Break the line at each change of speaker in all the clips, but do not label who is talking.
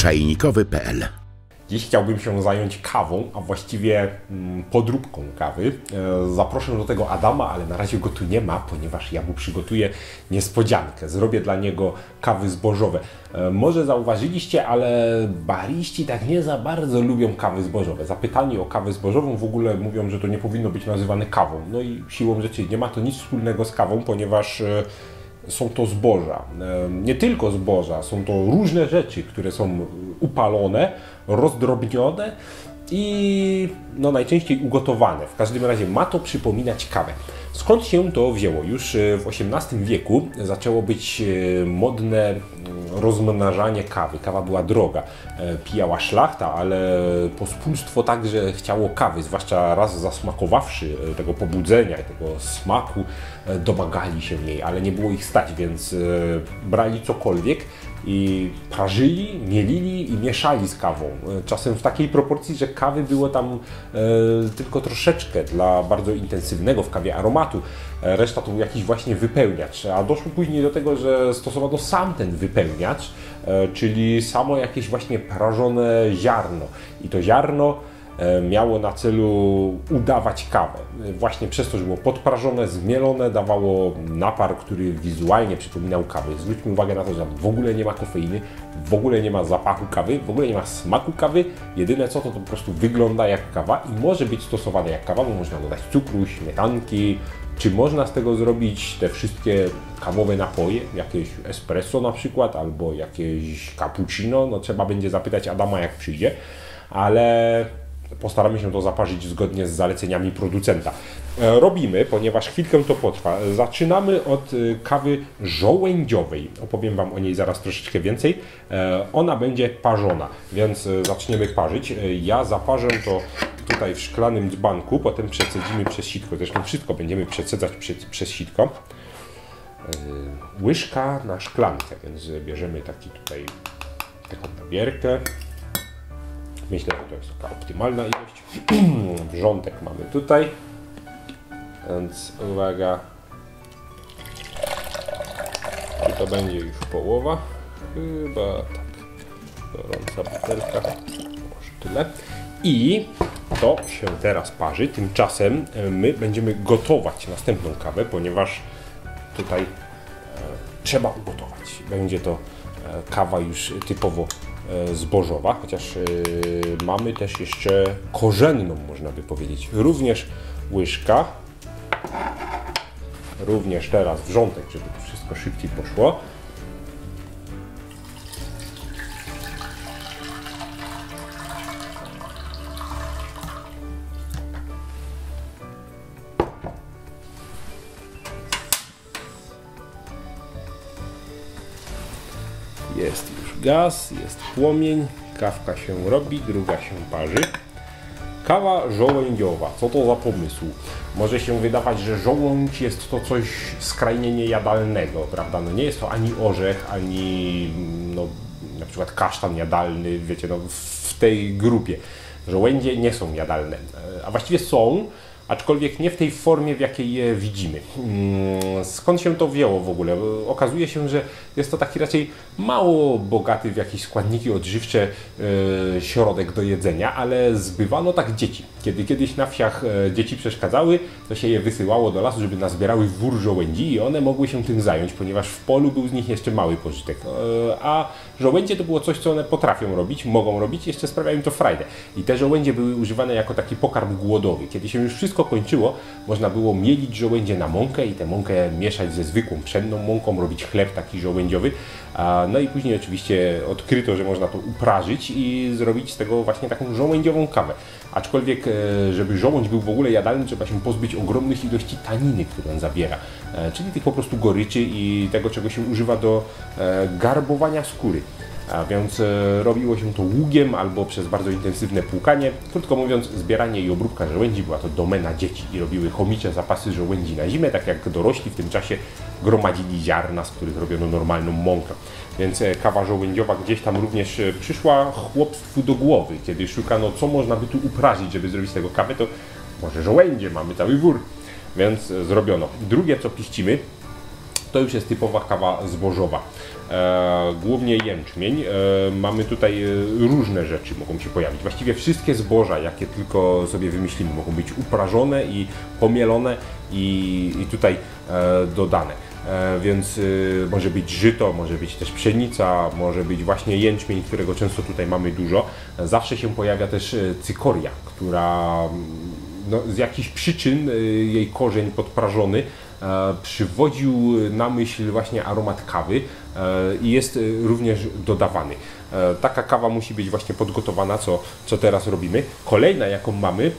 czajnikowy.pl.
Dziś chciałbym się zająć kawą, a właściwie podróbką kawy. Zaproszę do tego Adama, ale na razie go tu nie ma, ponieważ ja mu przygotuję niespodziankę. Zrobię dla niego kawy zbożowe. Może zauważyliście, ale bariści tak nie za bardzo lubią kawy zbożowe. Zapytani o kawę zbożową w ogóle mówią, że to nie powinno być nazywane kawą. No i siłą rzeczy nie ma to nic wspólnego z kawą, ponieważ są to zboża. Nie tylko zboża, są to różne rzeczy, które są upalone, rozdrobnione i no, najczęściej ugotowane. W każdym razie ma to przypominać kawę. Skąd się to wzięło? Już w XVIII wieku zaczęło być modne rozmnażanie kawy. Kawa była droga. Pijała szlachta, ale pospólstwo także chciało kawy, zwłaszcza raz zasmakowawszy tego pobudzenia i tego smaku, domagali się jej, ale nie było ich stać, więc brali cokolwiek i parzyli, mielili i mieszali z kawą. Czasem w takiej proporcji, że kawy było tam tylko troszeczkę dla bardzo intensywnego w kawie aromatu. Reszta to był jakiś właśnie wypełniacz. A doszło później do tego, że stosowano sam ten wypełniacz, czyli samo jakieś właśnie prażone ziarno. I to ziarno miało na celu udawać kawę. Właśnie przez to, że było podprażone, zmielone, dawało napar, który wizualnie przypominał kawę. Zwróćmy uwagę na to, że w ogóle nie ma kofeiny, w ogóle nie ma zapachu kawy, w ogóle nie ma smaku kawy. Jedyne co, to po prostu wygląda jak kawa i może być stosowane jak kawa, bo można dodać cukru, śmietanki, czy można z tego zrobić te wszystkie kawowe napoje, jakieś espresso na przykład, albo jakieś cappuccino. No trzeba będzie zapytać Adama, jak przyjdzie, ale postaramy się to zaparzyć zgodnie z zaleceniami producenta. Robimy, ponieważ chwilkę to potrwa. Zaczynamy od kawy żołędziowej. Opowiem Wam o niej zaraz troszeczkę więcej. Ona będzie parzona, więc zaczniemy parzyć. Ja zaparzę to tutaj w szklanym dzbanku, potem przecedzimy przez sitko. Zresztą wszystko będziemy przecedzać przez sitko. Łyżka na szklankę, więc bierzemy taką nawierkę. Myślę, że to jest taka optymalna ilość. Wrzątek mamy tutaj, więc uwaga. I to będzie już połowa. Chyba tak. Gorąca butelka. Może tyle. I to się teraz parzy. Tymczasem my będziemy gotować następną kawę, ponieważ tutaj trzeba ugotować. Będzie to kawa już typowo zbożowa, chociaż mamy też jeszcze korzenną, można by powiedzieć. Również łyżka, również teraz wrzątek, żeby to wszystko szybciej poszło. Jest już gaz, jest płomień, kawka się robi, druga się parzy. Kawa żołędziowa, co to za pomysł? Może się wydawać, że żołądź jest to coś skrajnie niejadalnego, prawda? No nie jest to ani orzech, ani no, na przykład kasztan jadalny, wiecie, no, w tej grupie. Żołędzie nie są jadalne, a właściwie są, aczkolwiek nie w tej formie, w jakiej je widzimy. Skąd się to wzięło w ogóle? Okazuje się, że jest to taki raczej mało bogaty w jakieś składniki odżywcze środek do jedzenia, ale zbywano tak dzieci. Kiedy kiedyś na wsiach dzieci przeszkadzały, to się je wysyłało do lasu, żeby nazbierały wór żołędzi i one mogły się tym zająć, ponieważ w polu był z nich jeszcze mały pożytek. A żołędzie to było coś, co one potrafią robić, mogą robić, jeszcze sprawia im to frajdę. I te żołędzie były używane jako taki pokarm głodowy. Kiedy się już wszystko kończyło, można było mielić żołędzie na mąkę i tę mąkę mieszać ze zwykłą pszenną mąką, robić chleb taki żołędziowy. No i później oczywiście odkryto, że można to uprażyć i zrobić z tego właśnie taką żołędziową kawę. Aczkolwiek, żeby żołądź był w ogóle jadalny, trzeba się pozbyć ogromnych ilości taniny, które on zawiera. Czyli tych po prostu goryczy i tego, czego się używa do garbowania skóry. A więc robiło się to ługiem albo przez bardzo intensywne płukanie. Krótko mówiąc, zbieranie i obróbka żołędzi była to domena dzieci i robiły chomicze zapasy żołędzi na zimę, tak jak dorośli w tym czasie gromadzili ziarna, z których robiono normalną mąkę. Więc kawa żołędziowa gdzieś tam również przyszła chłopstwu do głowy, kiedy szukano, co można by tu uprażyć, żeby zrobić z tego kawę, to może żołędzie, mamy cały wór. Więc zrobiono. Drugie, co piścimy, to już jest typowa kawa zbożowa. Głównie jęczmień. Mamy tutaj różne rzeczy mogą się pojawić. Właściwie wszystkie zboża, jakie tylko sobie wymyślimy, mogą być uprażone i pomielone i tutaj dodane. Więc może być żyto, może być też pszenica, może być właśnie jęczmień, którego często tutaj mamy dużo. Zawsze się pojawia też cykoria, która no, z jakichś przyczyn jej korzeń podprażony przywodził na myśl właśnie aromat kawy i jest również dodawany. Taka kawa musi być właśnie podgotowana, co teraz robimy. Kolejna, jaką mamy,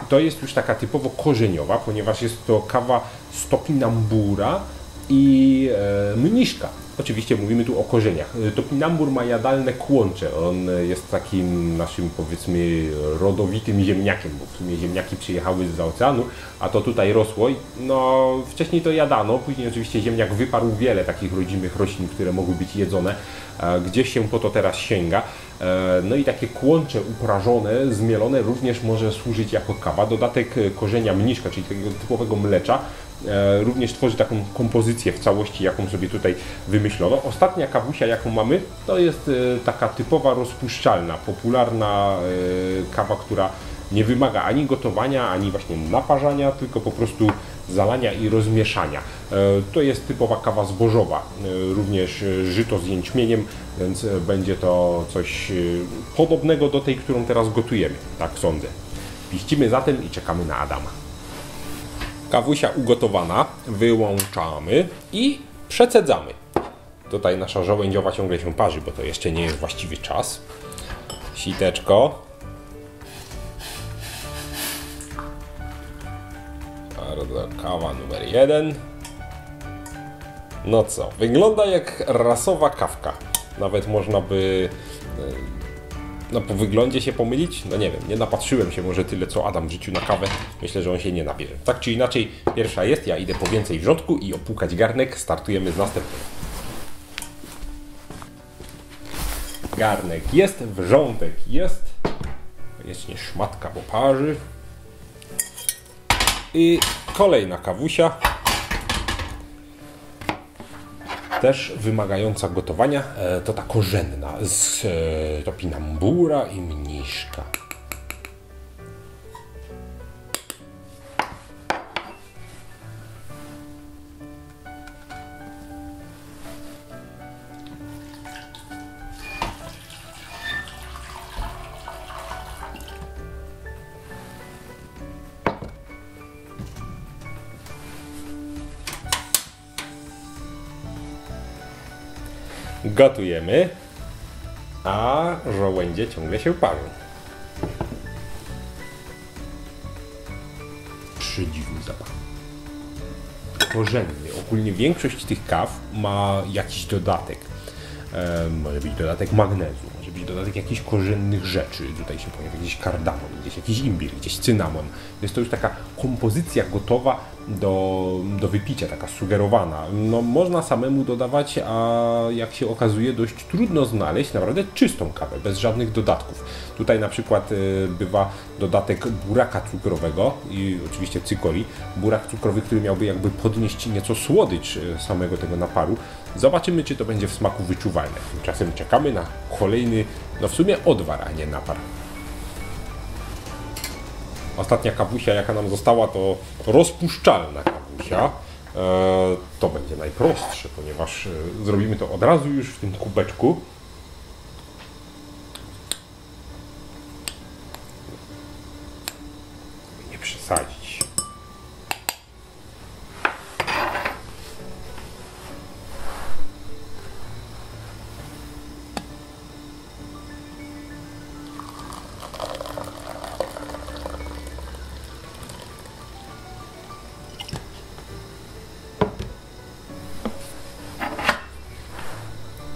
to jest już taka typowo korzeniowa, ponieważ jest to kawa z topinambura i mniszka. Oczywiście mówimy tu o korzeniach. Topinambur ma jadalne kłącze. On jest takim naszym, powiedzmy, rodowitym ziemniakiem, bo w sumie ziemniaki przyjechały zza oceanu, a to tutaj rosło. No, wcześniej to jadano, później oczywiście ziemniak wyparł wiele takich rodzimych roślin, które mogły być jedzone. Gdzieś się po to teraz sięga. No i takie kłącze uprażone, zmielone również może służyć jako kawa. Dodatek korzenia mniszka, czyli takiego typowego mlecza, również tworzy taką kompozycję w całości, jaką sobie tutaj wymyślono. Ostatnia kawusia, jaką mamy, to jest taka typowa rozpuszczalna, popularna kawa, która nie wymaga ani gotowania, ani właśnie naparzania, tylko po prostu zalania i rozmieszania. To jest typowa kawa zbożowa, również żyto z jęczmieniem, więc będzie to coś podobnego do tej, którą teraz gotujemy, tak sądzę. Piścimy zatem i czekamy na Adama. Kawusia ugotowana, wyłączamy i przecedzamy. Tutaj nasza żołędziowa ciągle się parzy, bo to jeszcze nie jest właściwy czas. Siteczko. Bardzo kawa numer 1. No co, wygląda jak rasowa kawka. Nawet można by no po wyglądzie się pomylić? No nie wiem, nie napatrzyłem się może tyle co Adam w życiu na kawę. Myślę, że on się nie nabierze. Tak czy inaczej, pierwsza jest, ja idę po więcej wrzątku i opłukać garnek. Startujemy z następnym. Garnek jest, wrzątek jest. Koniecznie szmatka, bo parzy. I kolejna kawusia. Też wymagająca gotowania, to ta korzenna z topinambura i mniszka. Gotujemy, a żołędzie ciągle się parzą. Przedziwny zapach. Korzenny. Ogólnie większość tych kaw ma jakiś dodatek. Może być dodatek magnezu, może być dodatek jakichś korzennych rzeczy. Tutaj się pojawia gdzieś kardamon, gdzieś jakiś imbir, gdzieś cynamon. Jest to już taka kompozycja gotowa do wypicia, taka sugerowana. No, można samemu dodawać, a jak się okazuje, dość trudno znaleźć naprawdę czystą kawę, bez żadnych dodatków. Tutaj na przykład bywa dodatek buraka cukrowego i oczywiście cykorii. Burak cukrowy, który miałby jakby podnieść nieco słodycz samego tego naparu. Zobaczymy, czy to będzie w smaku wyczuwalne. Tymczasem czekamy na kolejny, no w sumie odwar, a nie napar. Ostatnia kawusia, jaka nam została, to rozpuszczalna kawusia. To będzie najprostsze, ponieważ zrobimy to od razu już w tym kubeczku. Nie przesadzić.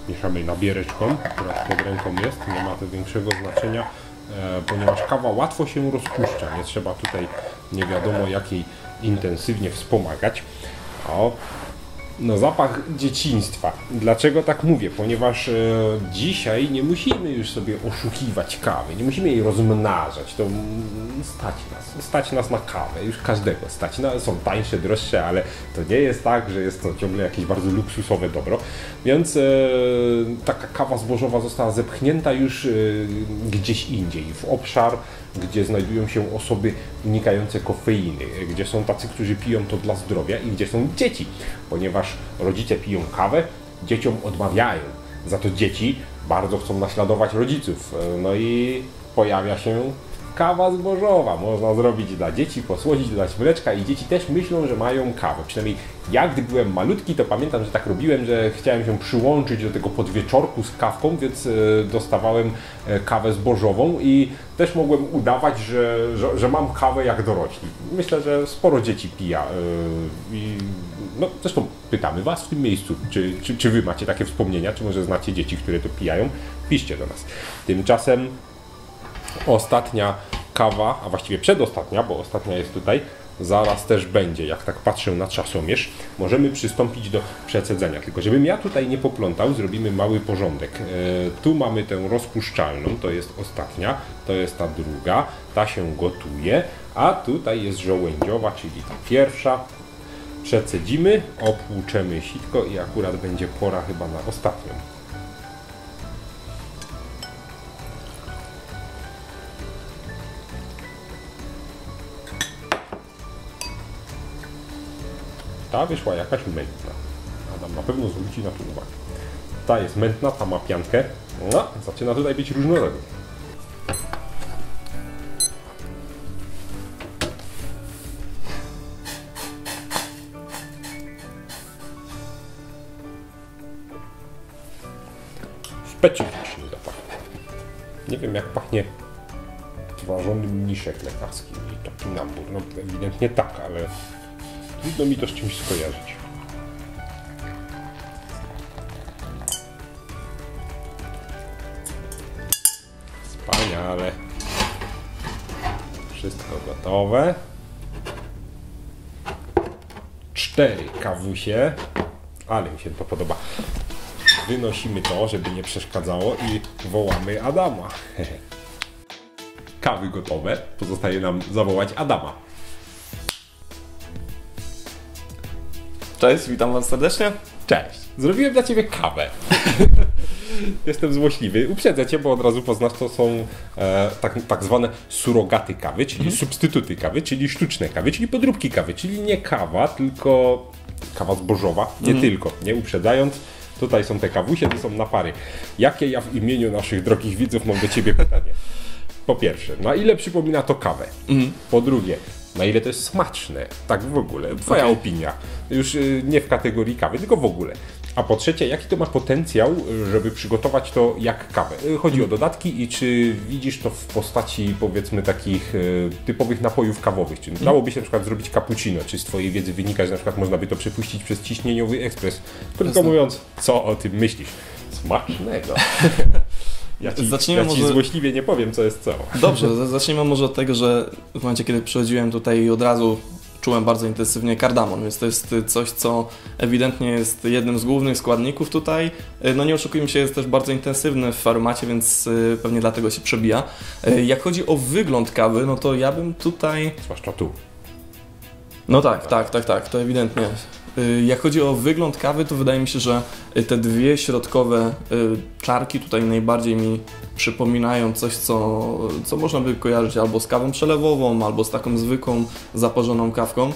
Mieszamy nabiereczką, która pod ręką jest, nie ma to większego znaczenia, ponieważ kawa łatwo się rozpuszcza, nie trzeba tutaj nie wiadomo jak jej intensywnie wspomagać. O, No, zapach dzieciństwa. Dlaczego tak mówię? Ponieważ dzisiaj nie musimy już sobie oszukiwać kawy, nie musimy jej rozmnażać. To stać nas na kawę, już każdego stać. Są tańsze, droższe, ale to nie jest tak, że jest to ciągle jakieś bardzo luksusowe dobro. Więc taka kawa zbożowa została zepchnięta już gdzieś indziej, w obszar, gdzie znajdują się osoby unikające kofeiny, gdzie są tacy, którzy piją to dla zdrowia i gdzie są dzieci, ponieważ rodzice piją kawę, dzieciom odmawiają. Za to dzieci bardzo chcą naśladować rodziców. No i pojawia się kawa zbożowa. Można zrobić dla dzieci, posłodzić, dodać mleczka i dzieci też myślą, że mają kawę. Przynajmniej ja, gdy byłem malutki, to pamiętam, że tak robiłem, że chciałem się przyłączyć do tego podwieczorku z kawką, więc dostawałem kawę zbożową i też mogłem udawać, że mam kawę jak dorośli. Myślę, że sporo dzieci pija. No, zresztą pytamy Was w tym miejscu, czy Wy macie takie wspomnienia, czy może znacie dzieci, które to pijają? Piszcie do nas. Tymczasem ostatnia kawa, a właściwie przedostatnia, bo ostatnia jest tutaj, zaraz też będzie, jak tak patrzę na czasomierz, możemy przystąpić do przecedzenia. Tylko żebym ja tutaj nie poplątał, zrobimy mały porządek. Tu mamy tę rozpuszczalną, to jest ostatnia, to jest ta druga, ta się gotuje, a tutaj jest żołędziowa, czyli ta pierwsza. Przecedzimy, opłuczemy sitko i akurat będzie pora chyba na ostatnią. Ta wyszła jakaś mętna. Adam na pewno zwróci na to uwagę. Ta jest mętna, ta ma piankę. No, zaczyna tutaj być różnorodnie. Specyficzny zapach. Nie wiem, jak pachnie ważony mniszek lekarski i taki nabór. No ewidentnie tak, ale trudno mi to z czymś skojarzyć. Wspaniale. Wszystko gotowe. 4 kawusie. Ale mi się to podoba. Wynosimy to, żeby nie przeszkadzało i wołamy Adama. Kawy gotowe. Pozostaje nam zawołać Adama.
Cześć, witam Was serdecznie.
Cześć. Zrobiłem dla Ciebie kawę. Jestem złośliwy. Uprzedzę Cię, bo od razu poznasz, to są tak zwane surogaty kawy, czyli substytuty kawy, czyli sztuczne kawy, czyli podróbki kawy, czyli nie kawa, tylko kawa zbożowa. Nie tylko, nie uprzedzając. Tutaj są te kawusie, to są napary. Jakie ja w imieniu naszych drogich widzów mam do Ciebie pytanie? Po pierwsze, na ile przypomina to kawę? Po drugie, na ile to jest smaczne? Tak w ogóle. Twoja opinia. Już nie w kategorii kawy, tylko w ogóle. A po trzecie, jaki to ma potencjał, żeby przygotować to jak kawę? Chodzi o dodatki i czy widzisz to w postaci, powiedzmy, takich typowych napojów kawowych? Czy dałoby się na przykład zrobić cappuccino? Czy z Twojej wiedzy wynika, że na przykład można by to przepuścić przez ciśnieniowy ekspres? Krótko mówiąc, co o tym myślisz? Smacznego. Ja ci złośliwie nie powiem, co jest co.
Dobrze, zacznijmy może od tego, że w momencie, kiedy przychodziłem tutaj od razu czułem bardzo intensywnie kardamon, więc to jest coś, co ewidentnie jest jednym z głównych składników tutaj. No nie oszukujmy się, jest też bardzo intensywny w aromacie, więc pewnie dlatego się przebija. Jak chodzi o wygląd kawy, no to ja bym tutaj...
Zwłaszcza tu.
No tak, to ewidentnie. Jak chodzi o wygląd kawy, to wydaje mi się, że te dwie środkowe czarki tutaj najbardziej mi przypominają coś, co można by kojarzyć albo z kawą przelewową, albo z taką zwykłą, zaparzoną kawką.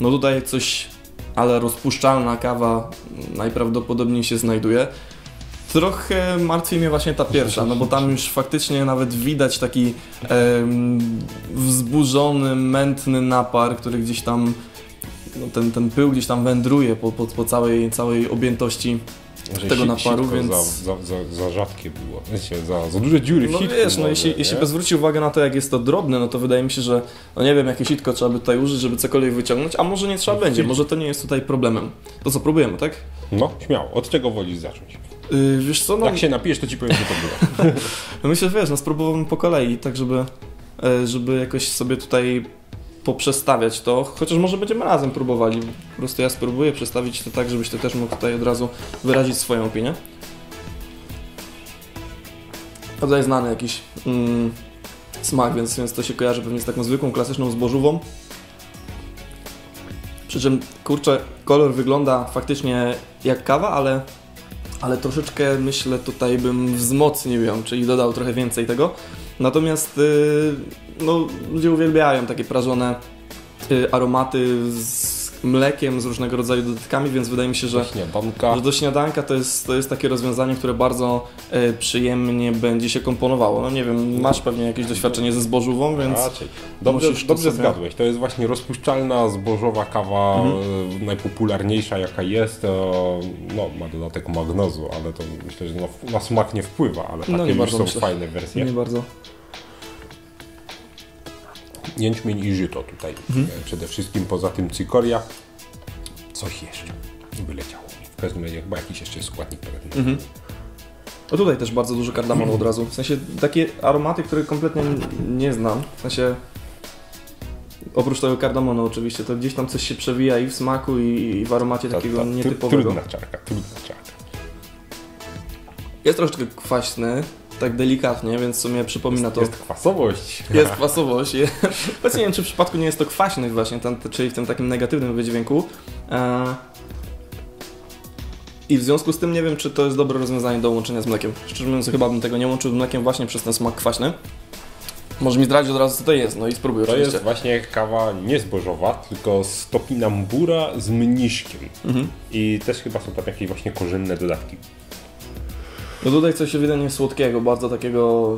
No tutaj coś, ale rozpuszczalna kawa najprawdopodobniej się znajduje. Trochę martwi mnie właśnie ta pierwsza, no bo tam już faktycznie nawet widać taki wzburzony, mętny napar, który gdzieś tam, no ten pył gdzieś tam wędruje po całej objętości tego naparu, więc...
Za rzadkie było, za duże dziury w sitku.
No wiesz, no jeśli by zwrócić uwagę na to, jak jest to drobne, no to wydaje mi się, że, no nie wiem, jakie sitko trzeba by tutaj użyć, żeby cokolwiek wyciągnąć, a może nie trzeba będzie, może to nie jest tutaj problemem. To co, próbujemy, tak?
No, śmiało. Od czego wolisz zacząć?
Wiesz co, no...
Jak się napijesz, to ci powiem, że to było.
No myślę, że wiesz, no spróbowałem po kolei, tak żeby jakoś sobie tutaj poprzestawiać to, chociaż może będziemy razem próbowali. Po prostu ja spróbuję przestawić to tak, żebyś ty też mógł tutaj od razu wyrazić swoją opinię. Tutaj znany jakiś smak, więc to się kojarzy pewnie z taką zwykłą, klasyczną zbożową. Przy czym, kurczę, kolor wygląda faktycznie jak kawa, ale troszeczkę, myślę, tutaj bym wzmocnił ją, czyli dodał trochę więcej tego. Natomiast no, ludzie uwielbiają takie prażone aromaty z mlekiem, z różnego rodzaju dodatkami, więc wydaje mi się, że do śniadanka to jest takie rozwiązanie, które bardzo przyjemnie będzie się komponowało. No nie wiem, masz pewnie jakieś doświadczenie ze zbożową, więc
raczej. Dobrze zgadłeś. To jest właśnie rozpuszczalna, zbożowa kawa, najpopularniejsza jaka jest. No, ma dodatek magnezu, ale to myślę, że na smak nie wpływa, ale takie już są fajne wersje.
Nie bardzo.
Jęczmień i żyto tutaj przede wszystkim, poza tym cykoria. Coś jeszcze wyleciało mi. W każdym razie chyba jakiś jeszcze składnik pewien.
No tutaj też bardzo dużo kardamonu od razu. W sensie takie aromaty, które kompletnie nie znam. W sensie oprócz tego kardamonu oczywiście, to gdzieś tam coś się przewija i w smaku i w aromacie takiego nietypowego.
Trudna czarka.
Jest troszeczkę kwaśny. Tak delikatnie, więc w sumie przypomina to...
Jest kwasowość.
Jest kwasowość. Choć nie wiem, czy w przypadku nie jest to kwaśność właśnie, czyli w tym takim negatywnym wydźwięku. I w związku z tym nie wiem, czy to jest dobre rozwiązanie do łączenia z mlekiem. Szczerze mówiąc, chyba bym tego nie łączył z mlekiem właśnie przez ten smak kwaśny. Może mi zdradzić od razu, co to jest, no i spróbuję
to
oczywiście.
To jest właśnie kawa nie zbożowa, tylko z topinambura z mniszkiem. I też chyba są tam jakieś właśnie korzenne dodatki.
No tutaj coś ewidentnie słodkiego, bardzo takiego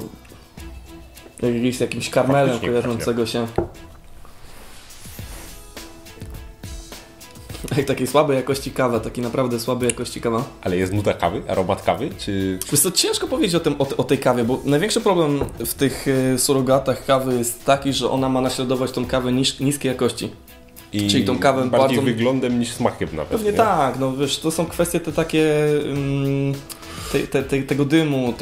z jakimś karmelem kojarzącego się. Jak takiej słabej jakości kawa, takiej naprawdę słabej jakości kawa.
Ale jest nuta kawy, aromat kawy, czy...
Wiesz co, ciężko powiedzieć o tej kawie, bo największy problem w tych surogatach kawy jest taki, że ona ma naśladować tą kawę niskiej jakości. Czyli tą kawę
bardziej
bardzo...
wyglądem niż smakiem nawet.
Pewnie nie? Tak, no wiesz, to są kwestie te takie... tego dymu,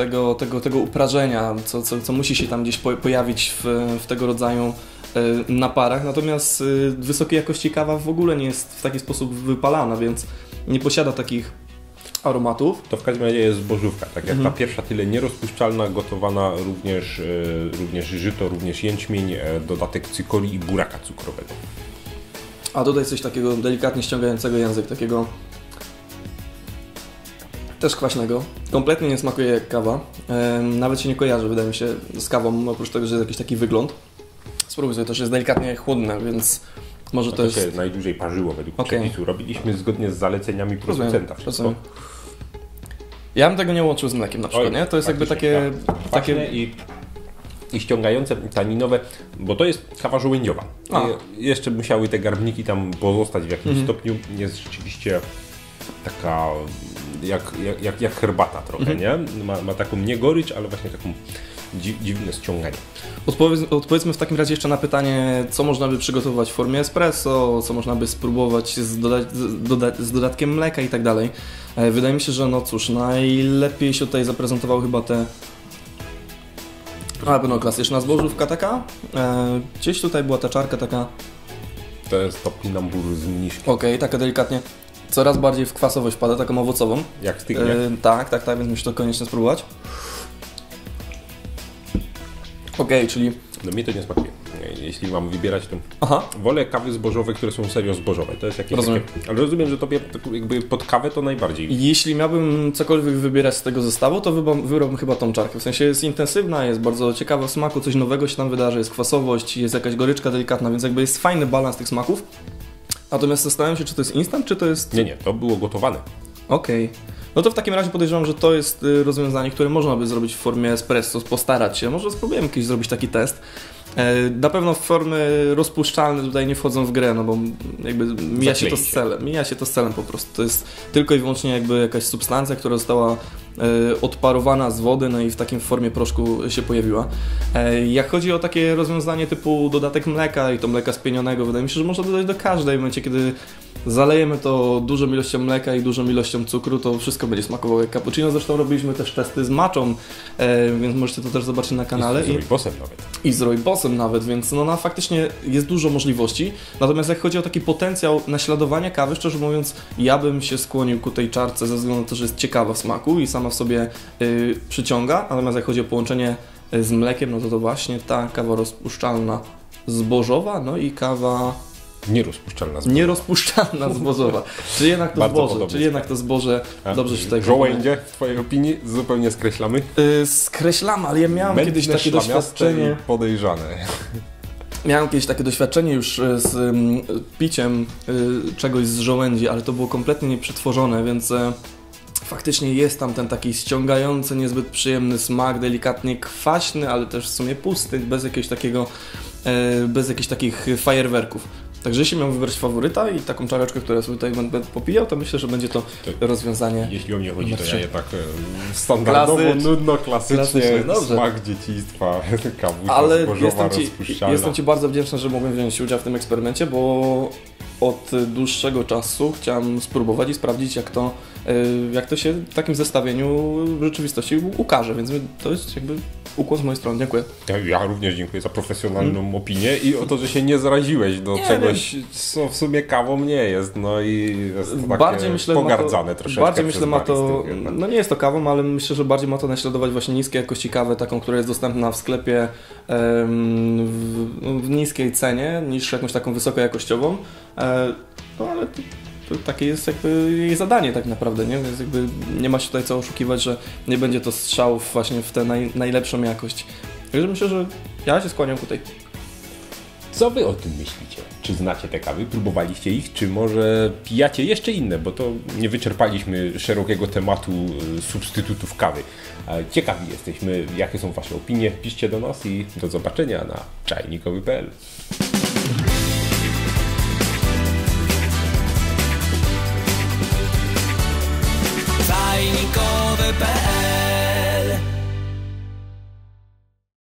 tego uprażenia, co musi się tam gdzieś pojawić w tego rodzaju naparach. Natomiast wysokiej jakości kawa w ogóle nie jest w taki sposób wypalana, więc nie posiada takich aromatów.
To w każdym razie jest zbożówka, tak jak ta pierwsza, tyle nierozpuszczalna, gotowana również żyto, również jęczmień, dodatek cykorii i buraka cukrowego.
A tutaj coś takiego delikatnie ściągającego język, takiego też kwaśnego. Kompletnie nie smakuje jak kawa. Nawet się nie kojarzy, wydaje mi się, z kawą, oprócz tego, że jest jakiś taki wygląd. Spróbuj sobie, to jest delikatnie chłodne, więc może to jest...
się najdłużej parzyło według przepisu. Robiliśmy zgodnie z zaleceniami producenta.
Rozumiem. Ja bym tego nie łączył z mlekiem na przykład, nie? To jest jakby takie...
I ściągające, taninowe, bo to jest kawa żołędziowa. Jeszcze musiały te garbniki tam pozostać w jakimś stopniu. Jest rzeczywiście taka jak herbata trochę, nie? Ma taką nie gorycz, ale właśnie taką dziwne ściąganie.
Odpowiedzmy w takim razie jeszcze na pytanie, co można by przygotować w formie espresso, co można by spróbować z dodatkiem mleka i tak dalej. Wydaje mi się, że no cóż, najlepiej się tutaj zaprezentował chyba te... Na pewno klasyczna zbożówka taka. Gdzieś tutaj była ta czarka taka...
To jest topinambur z mniszkiem.
Okej, taka delikatnie coraz bardziej w kwasowość wpada, taką owocową.
Jak stygnie.
Tak, więc muszę to koniecznie spróbować. Okej, czyli...
No mi to nie smakuje. Jeśli mam wybierać, to wolę kawy zbożowe, które są serio zbożowe. To jest jakieś
rozumiem.
Ale rozumiem, że tobie jakby pod kawę to najbardziej.
Jeśli miałbym cokolwiek wybierać z tego zestawu, to wybrałbym chyba tą czarkę. W sensie jest intensywna, jest bardzo ciekawa w smaku, coś nowego się tam wydarzy, jest kwasowość, jest jakaś goryczka delikatna, więc jakby jest fajny balans tych smaków. Natomiast zastanawiam się, czy to jest instant, czy to jest...
Nie, to było gotowane.
Okej. No to w takim razie podejrzewam, że to jest rozwiązanie, które można by zrobić w formie espresso, postarać się. Może spróbujemy kiedyś zrobić taki test. Na pewno formy rozpuszczalne tutaj nie wchodzą w grę, no bo jakby mija się to z celem po prostu. To jest tylko i wyłącznie jakby jakaś substancja, która została odparowana z wody, no i w takim formie proszku się pojawiła. Jak chodzi o takie rozwiązanie typu dodatek mleka i to mleka spienionego, wydaje mi się, że można dodać do każdej. W momencie, kiedy zalejemy to dużą ilością mleka i dużą ilością cukru, to wszystko będzie smakowało jak cappuccino. Zresztą robiliśmy też testy z matchą, więc możecie to też zobaczyć na kanale.
I z rooibosem nawet.
I z rooibosem nawet, więc no faktycznie jest dużo możliwości. Natomiast jak chodzi o taki potencjał naśladowania kawy, szczerze mówiąc, ja bym się skłonił ku tej czarce ze względu na to, że jest ciekawa w smaku i sama w sobie przyciąga. Natomiast jak chodzi o połączenie z mlekiem, no to właśnie ta kawa rozpuszczalna zbożowa, no i kawa nierozpuszczalna zbożowa. Czy jednak to zboże, dobrze się tutaj
żołędzie, w Twojej opinii zupełnie skreślamy?
Skreślamy, ale ja miałem kiedyś takie doświadczenie.
Podejrzane.
Miałem kiedyś takie doświadczenie już z piciem czegoś z żołędzi, ale to było kompletnie nieprzetworzone, więc faktycznie jest tam ten taki ściągający, niezbyt przyjemny smak, delikatnie kwaśny, ale też w sumie pusty, bez jakichś takich fajerwerków. Także jeśli miałem wybrać faworyta i taką czareczkę, którą sobie tutaj będę popijał, to myślę, że będzie to rozwiązanie.
Jeśli o mnie chodzi, to ja jednak standardowo, nudno, klasycznie, smak dzieciństwa, kawusia zbożowa, rozpuszczalna.
Jestem Ci bardzo wdzięczny, że mogłem wziąć udział w tym eksperymencie, bo od dłuższego czasu chciałem spróbować i sprawdzić, jak to się w takim zestawieniu w rzeczywistości ukaże, więc to jest jakby ukłon z mojej strony. Dziękuję.
Ja również dziękuję za profesjonalną opinię i o to, że się nie zaraziłeś do czegoś, co w sumie kawą nie jest, no i jest to takie pogardzane troszeczkę.
Bardziej myślę ma to, no nie jest to kawą, ale myślę, że bardziej ma to naśladować właśnie niskiej jakości kawę, taką, która jest dostępna w sklepie w niskiej cenie, niż jakąś taką wysokojakościową, no ale to takie jest jakby jej zadanie tak naprawdę, nie? Więc jakby nie ma się tutaj co oszukiwać, że nie będzie to strzałów właśnie w tę najlepszą jakość. Także myślę, że ja się skłaniam tutaj.
Co Wy o tym myślicie? Czy znacie te kawy? Próbowaliście ich? Czy może pijacie jeszcze inne? Bo to nie wyczerpaliśmy szerokiego tematu substytutów kawy. Ciekawi jesteśmy, jakie są Wasze opinie. Piszcie do nas i do zobaczenia na czajnikowy.pl.
Czajnikowy.pl